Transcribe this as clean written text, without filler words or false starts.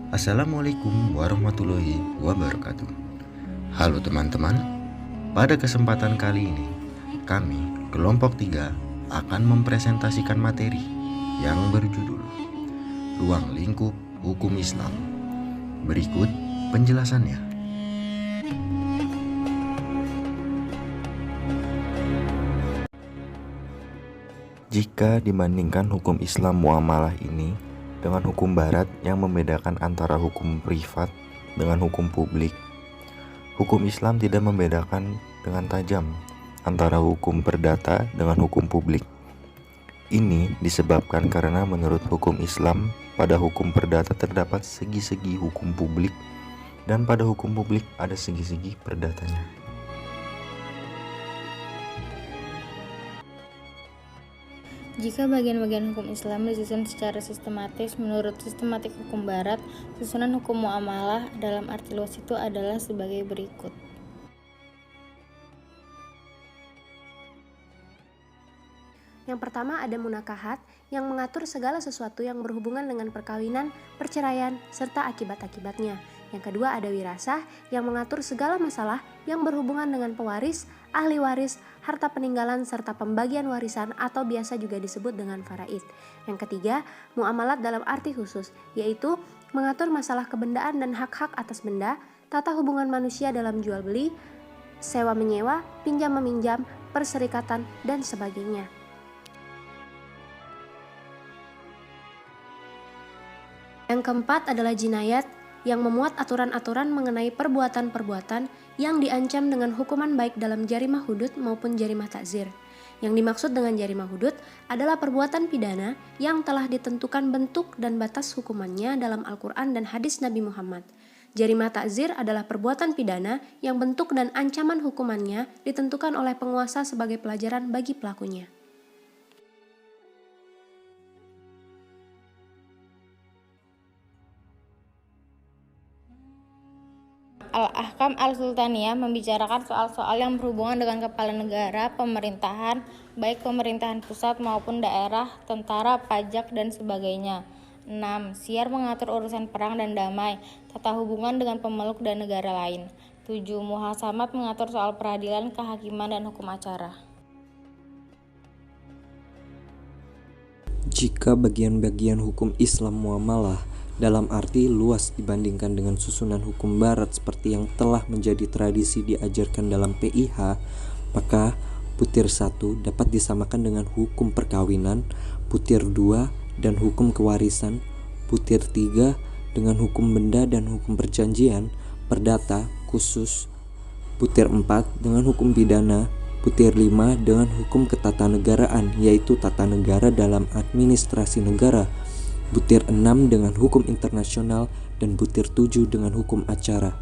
Assalamualaikum warahmatullahi wabarakatuh. Halo teman-teman, pada kesempatan kali ini kami kelompok 3 akan mempresentasikan materi yang berjudul Ruang Lingkup Hukum Islam. Berikut penjelasannya. Jika dibandingkan hukum Islam muamalah ini dengan hukum barat yang membedakan antara hukum privat dengan hukum publik, hukum Islam tidak membedakan dengan tajam antara hukum perdata dengan hukum publik. Ini disebabkan karena menurut hukum Islam, pada hukum perdata terdapat segi-segi hukum publik dan pada hukum publik ada segi-segi perdatanya. Jika bagian-bagian hukum Islam disusun secara sistematis menurut sistematik hukum barat, susunan hukum muamalah dalam arti luas itu adalah sebagai berikut. Yang pertama ada munakahat yang mengatur segala sesuatu yang berhubungan dengan perkawinan, perceraian, serta akibat-akibatnya. Yang kedua ada wirasah yang mengatur segala masalah yang berhubungan dengan pewaris, ahli waris, harta peninggalan, serta pembagian warisan atau biasa juga disebut dengan faraid. Yang ketiga, muamalat dalam arti khusus, yaitu mengatur masalah kebendaan dan hak-hak atas benda, tata hubungan manusia dalam jual beli, sewa menyewa, pinjam meminjam, perserikatan, dan sebagainya. Yang keempat adalah jinayat yang memuat aturan-aturan mengenai perbuatan-perbuatan yang diancam dengan hukuman baik dalam jarimah hudud maupun jarimah takzir. Yang dimaksud dengan jarimah hudud adalah perbuatan pidana yang telah ditentukan bentuk dan batas hukumannya dalam Al-Quran dan hadis Nabi Muhammad. Jarimah takzir adalah perbuatan pidana yang bentuk dan ancaman hukumannya ditentukan oleh penguasa sebagai pelajaran bagi pelakunya. Al-Ahkam Al-Sultaniyah membicarakan soal-soal yang berhubungan dengan kepala negara, pemerintahan, baik pemerintahan pusat maupun daerah, tentara, pajak, dan sebagainya. 6. Siar mengatur urusan perang dan damai, tata hubungan dengan pemeluk dan negara lain. 7. Muhasamat mengatur soal peradilan, kehakiman, dan hukum acara. Jika bagian-bagian hukum Islam muamalah dalam arti luas dibandingkan dengan susunan hukum barat seperti yang telah menjadi tradisi diajarkan dalam PIH, maka butir 1 dapat disamakan dengan hukum perkawinan, butir 2 dan hukum kewarisan, butir 3 dengan hukum benda dan hukum perjanjian, perdata khusus, butir 4 dengan hukum pidana, butir 5 dengan hukum ketatanegaraan yaitu tata negara dalam administrasi negara, butir 6 dengan hukum internasional, dan butir 7 dengan hukum acara.